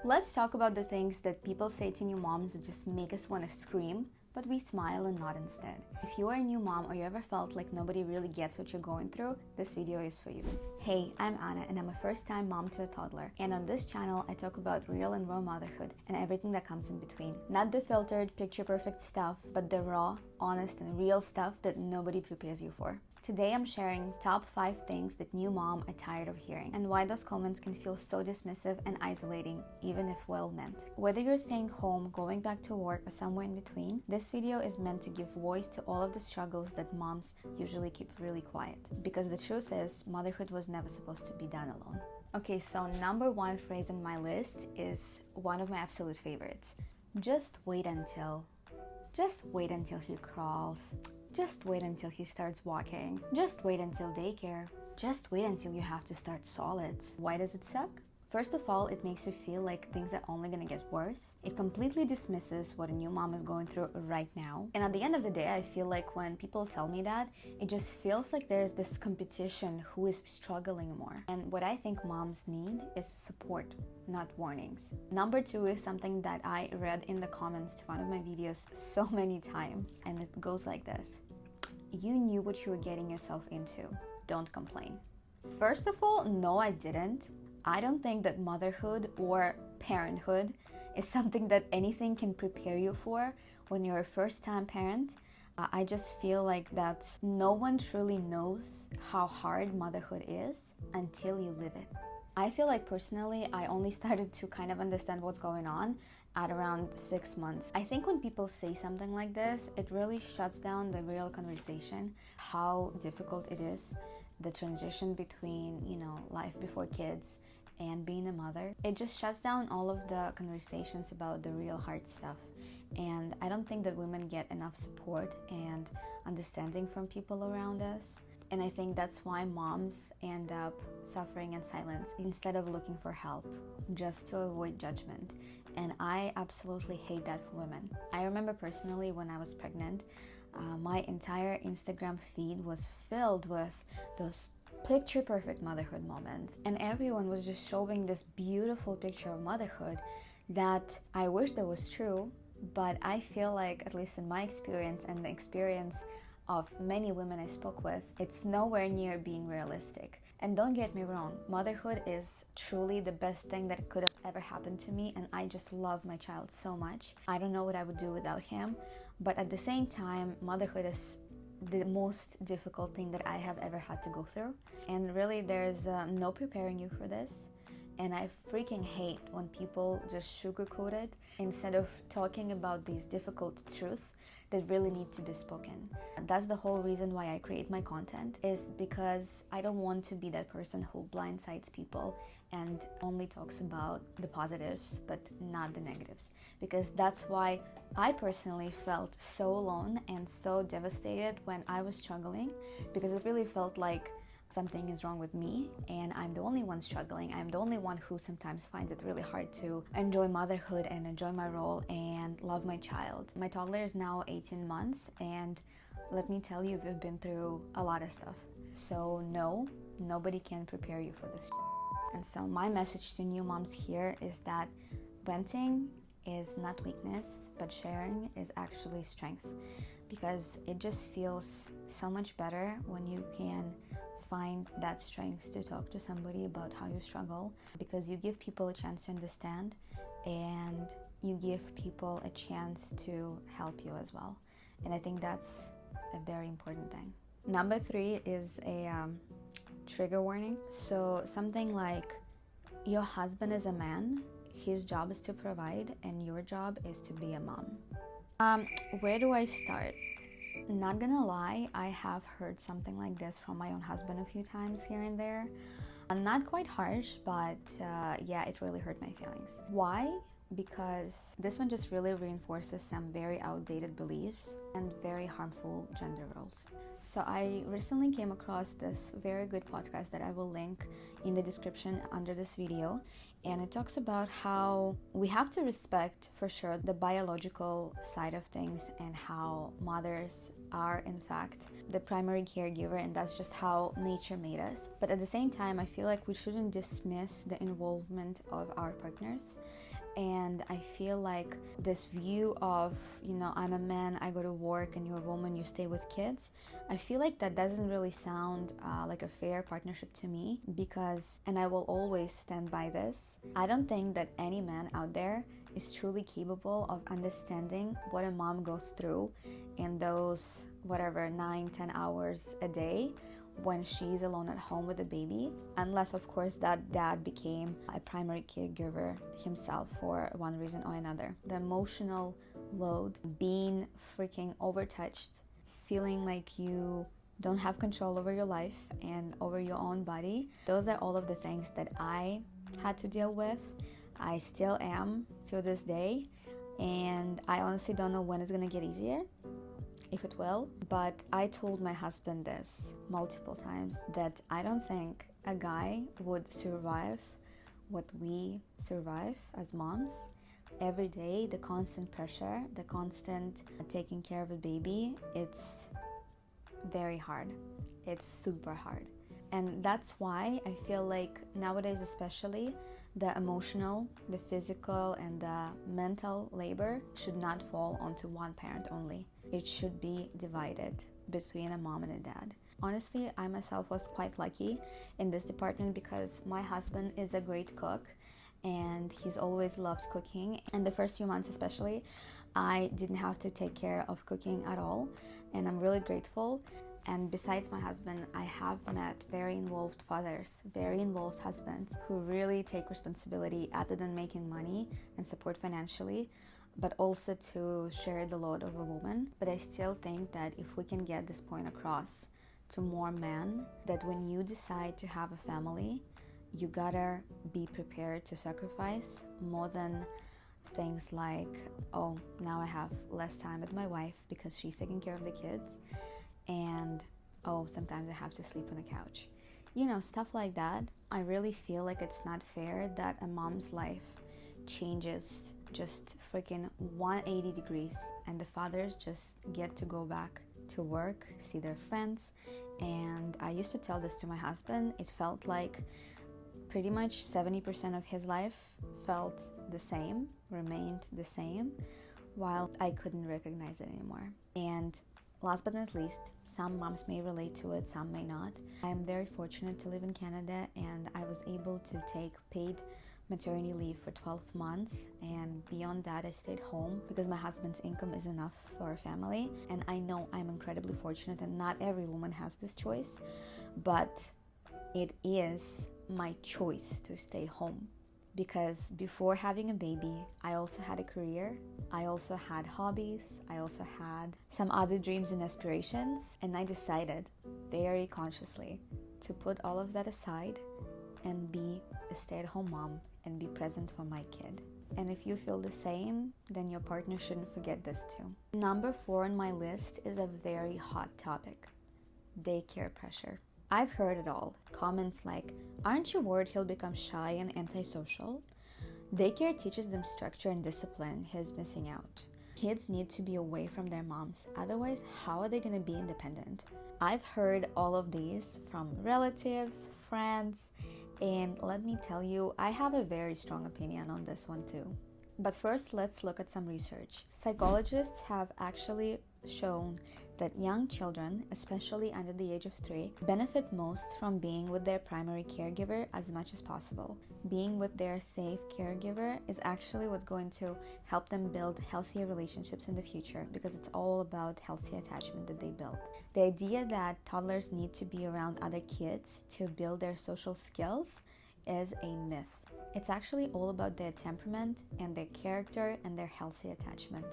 Let's talk about the things that people say to new moms that just make us want to scream, but we smile and nod instead. If you are a new mom or you ever felt like nobody really gets what you're going through, this video is for you. Hey, I'm Anna and I'm a first-time mom to a toddler. And on this channel, I talk about real and raw motherhood and everything that comes in between. Not the filtered, picture-perfect stuff, but the raw, honest, and real stuff that nobody prepares you for. Today I'm sharing top 5 things that new mom are tired of hearing and why those comments can feel so dismissive and isolating, even if well meant. Whether you're staying home, going back to work, or somewhere in between, this video is meant to give voice to all of the struggles that moms usually keep really quiet. Because the truth is, motherhood was never supposed to be done alone. Okay, so number 1 phrase on my list is one of my absolute favorites. Just wait until he crawls. Just wait until he starts walking. Just wait until daycare. Just wait until you have to start solids. Why does it suck? First of all, it makes you feel like things are only gonna get worse. It completely dismisses what a new mom is going through right now. And at the end of the day, I feel like when people tell me that, it just feels like there's this competition who is struggling more. And what I think moms need is support, not warnings. Number 2 is something that I read in the comments to one of my videos so many times, and it goes like this. You knew what you were getting yourself into. Don't complain. First of all, no, I didn't. I don't think that motherhood or parenthood is something that anything can prepare you for when you're a first-time parent. I just feel like that no one truly knows how hard motherhood is until you live it. I feel like personally, I only started to kind of understand what's going on at around 6 months. I think when people say something like this, it really shuts down the real conversation, how difficult it is, the transition between, life before kids and being a mother. It just shuts down all of the conversations about the real hard stuff. And I don't think that women get enough support and understanding from people around us. And I think that's why moms end up suffering in silence instead of looking for help, just to avoid judgment. And I absolutely hate that for women. I remember personally when I was pregnant, my entire Instagram feed was filled with those picture-perfect motherhood moments. And everyone was just showing this beautiful picture of motherhood that I wish that was true, but I feel like, at least in my experience and the experience of many women I spoke with, it's nowhere near being realistic. And don't get me wrong, motherhood is truly the best thing that could have ever happened to me, and I just love my child so much. I don't know what I would do without him, but at the same time, motherhood is the most difficult thing that I have ever had to go through. And really, there's no preparing you for this. And I freaking hate when people just sugarcoat it instead of talking about these difficult truths that really need to be spoken. That's the whole reason why I create my content, is because I don't want to be that person who blindsides people and only talks about the positives but not the negatives. Because that's why I personally felt so alone and so devastated when I was struggling, because it really felt like something is wrong with me and I'm the only one struggling. I'm the only one who sometimes finds it really hard to enjoy motherhood and enjoy my role and love my child. My toddler is now 18 months and let me tell you, we've been through a lot of stuff. So no, nobody can prepare you for this. And so my message to new moms here is that venting is not weakness, but sharing is actually strength, because it just feels so much better when you can find that strength to talk to somebody about how you struggle, because you give people a chance to understand and you give people a chance to help you as well. And I think that's a very important thing. Number 3 is a trigger warning. So something like, your husband is a man, his job is to provide, and your job is to be a mom. Where do I start? Not gonna lie, I have heard something like this from my own husband a few times here and there. Not quite harsh, but yeah, it really hurt my feelings. Why? Because this one just really reinforces some very outdated beliefs and very harmful gender roles. So I recently came across this very good podcast that I will link in the description under this video, and it talks about how we have to respect, for sure, the biological side of things and how mothers are in fact the primary caregiver, and that's just how nature made us. But at the same time, I feel like we shouldn't dismiss the involvement of our partners And I feel like this view of, I'm a man, I go to work, and you're a woman, you stay with kids, I feel like that doesn't really sound like a fair partnership to me, because, and I will always stand by this, I don't think that any man out there is truly capable of understanding what a mom goes through in those 9-10 hours a day when she's alone at home with the baby, unless of course that dad became a primary caregiver himself for one reason or another. The emotional load, being freaking overtouched, feeling like you don't have control over your life and over your own body, those are all of the things that I had to deal with. I still am to this day, and I honestly don't know when it's gonna get easier, if it will. But I told my husband this multiple times, that I don't think a guy would survive what we survive as moms. Every day, the constant pressure, the constant taking care of a baby, it's very hard. It's super hard. And that's why I feel like nowadays especially, the emotional, the physical, and the mental labor should not fall onto one parent only. It should be divided between a mom and a dad. Honestly, I myself was quite lucky in this department because my husband is a great cook and he's always loved cooking. And the first few months especially, I didn't have to take care of cooking at all, and I'm really grateful. And besides my husband, I have met very involved fathers, very involved husbands who really take responsibility other than making money and support financially, but also to share the load of a woman. But I still think that if we can get this point across to more men, that when you decide to have a family, you gotta be prepared to sacrifice more than things like, oh, now I have less time with my wife because she's taking care of the kids, and oh, sometimes I have to sleep on the couch. Stuff like that. I really feel like it's not fair that a mom's life changes just freaking 180 degrees and the fathers just get to go back to work, see their friends. And I used to tell this to my husband. It felt like pretty much 70% of his life felt the same, remained the same, while I couldn't recognize it anymore. And last but not least, some moms may relate to it, some may not. I am very fortunate to live in Canada, and I was able to take paid maternity leave for 12 months, and beyond that I stayed home because my husband's income is enough for a family. And I know I'm incredibly fortunate, and not every woman has this choice, but it is my choice to stay home. Because before having a baby, I also had a career, I also had hobbies, I also had some other dreams and aspirations, and I decided very consciously to put all of that aside and be a stay-at-home mom and be present for my kid. And if you feel the same, then your partner shouldn't forget this too. Number 4 on my list is a very hot topic: daycare pressure. I've heard it all. Comments like, aren't you worried he'll become shy and antisocial? Daycare teaches them structure and discipline. He's missing out. Kids need to be away from their moms. Otherwise, how are they going to be independent? I've heard all of these from relatives, friends, and let me tell you, I have a very strong opinion on this one too. But first, let's look at some research. Psychologists have actually shown that young children, especially under the age of 3, benefit most from being with their primary caregiver as much as possible. Being with their safe caregiver is actually what's going to help them build healthier relationships in the future, because it's all about healthy attachment that they build. The idea that toddlers need to be around other kids to build their social skills is a myth. It's actually all about their temperament and their character and their healthy attachment.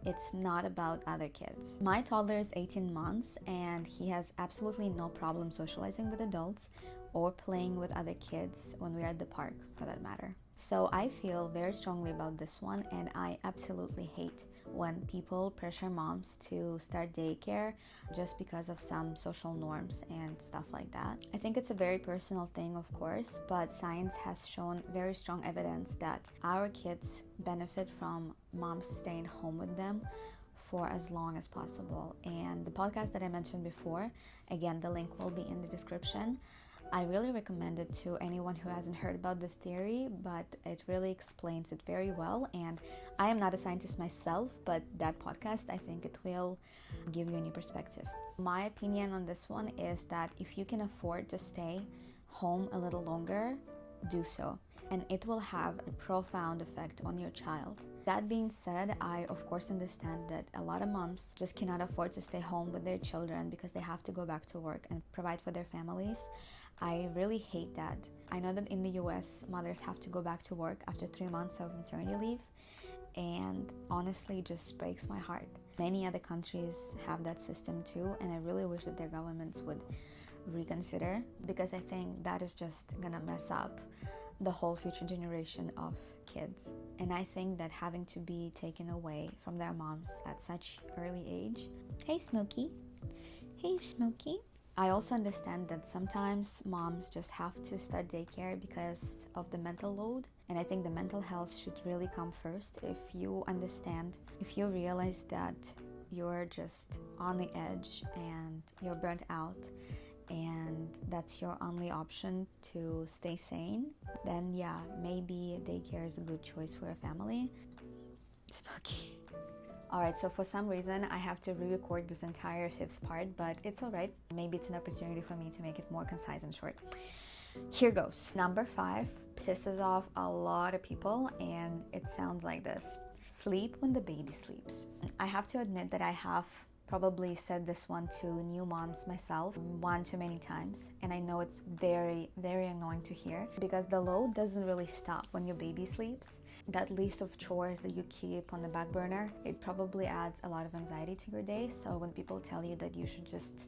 It's not about other kids. My toddler is 18 months and he has absolutely no problem socializing with adults or playing with other kids when we're at the park, for that matter. So I feel very strongly about this one, and I absolutely hate when people pressure moms to start daycare just because of some social norms and stuff like that. I think it's a very personal thing, of course, but science has shown very strong evidence that our kids benefit from moms staying home with them for as long as possible. And the podcast that I mentioned before, again, the link will be in the description. I really recommend it to anyone who hasn't heard about this theory, but it really explains it very well. And I am not a scientist myself, but that podcast, I think it will give you a new perspective. My opinion on this one is that if you can afford to stay home a little longer, do so. And it will have a profound effect on your child. That being said, I of course understand that a lot of moms just cannot afford to stay home with their children because they have to go back to work and provide for their families. I really hate that. I know that in the US, mothers have to go back to work after 3 months of maternity leave, and honestly, it just breaks my heart. Many other countries have that system too, and I really wish that their governments would reconsider, because I think that is just gonna mess up the whole future generation of kids. And I think that having to be taken away from their moms at such early age. Hey Smokey. Hey Smokey. I also understand that sometimes moms just have to start daycare because of the mental load, and I think the mental health should really come first. If you understand, if you realize that you're just on the edge and you're burnt out and that's your only option to stay sane, then yeah, maybe daycare is a good choice for a family. Smokey. Alright, so for some reason I have to re-record this entire 5th part, but it's alright. Maybe it's an opportunity for me to make it more concise and short. Here goes. Number 5 pisses off a lot of people, and it sounds like this. Sleep when the baby sleeps. I have to admit that I have probably said this one to new moms myself one too many times, and I know it's very, very annoying to hear because the load doesn't really stop when your baby sleeps. That list of chores that you keep on the back burner, it probably adds a lot of anxiety to your day. So when people tell you that you should just,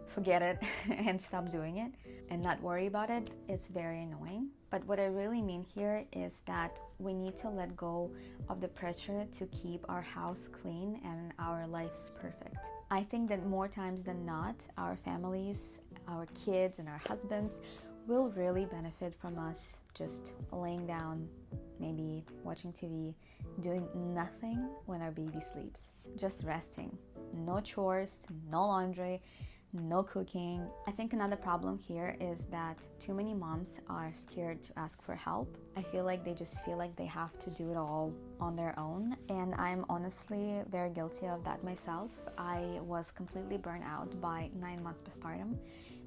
forget it and stop doing it and not worry about it, it's very annoying. But what I really mean here is that we need to let go of the pressure to keep our house clean and our lives perfect. I think that more times than not, our families, our kids, and our husbands will really benefit from us just laying down, maybe watching TV, doing nothing when our baby sleeps, just resting. No chores, no laundry, no cooking. I think another problem here is that too many moms are scared to ask for help. I feel like they just feel like they have to do it all on their own, and I'm honestly very guilty of that myself. I was completely burnt out by 9 months postpartum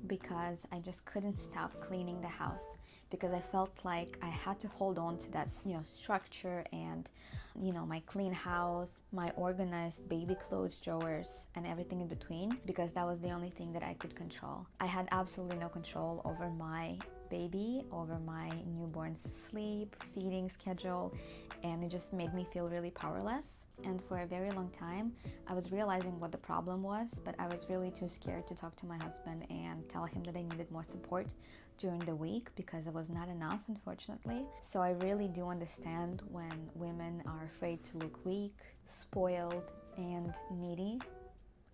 because I just couldn't stop cleaning the house, because I felt like I had to hold on to that, structure and, my clean house, my organized baby clothes drawers and everything in between, because that was the only thing that I could control. I had absolutely no control over my baby, over my newborn's sleep, feeding schedule, and it just made me feel really powerless. And for a very long time, I was realizing what the problem was, but I was really too scared to talk to my husband and tell him that I needed more support during the week, because it was not enough, unfortunately. So I really do understand when women are afraid to look weak, spoiled, and needy,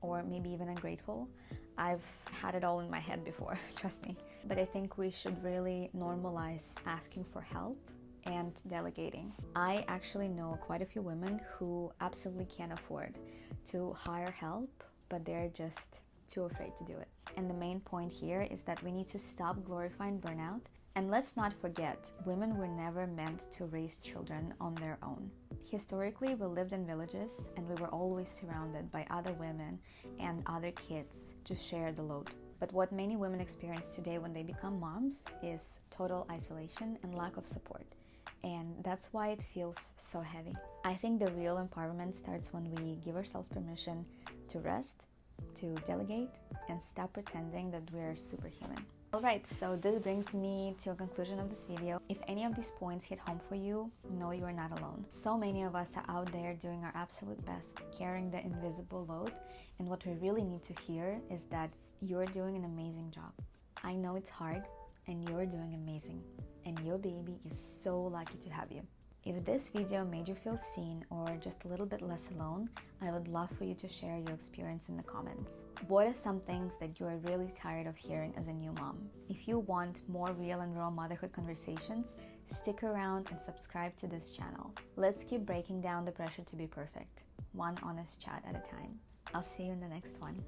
or maybe even ungrateful. I've had it all in my head before, trust me. But I think we should really normalize asking for help and delegating. I actually know quite a few women who absolutely can't afford to hire help, but they're just too afraid to do it. And the main point here is that we need to stop glorifying burnout. And let's not forget, women were never meant to raise children on their own. Historically, we lived in villages and we were always surrounded by other women and other kids to share the load. But what many women experience today when they become moms is total isolation and lack of support. And that's why it feels so heavy. I think the real empowerment starts when we give ourselves permission to rest, to delegate, and stop pretending that we're superhuman. Alright, so this brings me to a conclusion of this video. If any of these points hit home for you, know you are not alone. So many of us are out there doing our absolute best, carrying the invisible load, and what we really need to hear is that you're doing an amazing job. I know it's hard, and you're doing amazing, and your baby is so lucky to have you. If this video made you feel seen or just a little bit less alone, I would love for you to share your experience in the comments. What are some things that you are really tired of hearing as a new mom? If you want more real and raw motherhood conversations, stick around and subscribe to this channel. Let's keep breaking down the pressure to be perfect, one honest chat at a time. I'll see you in the next one.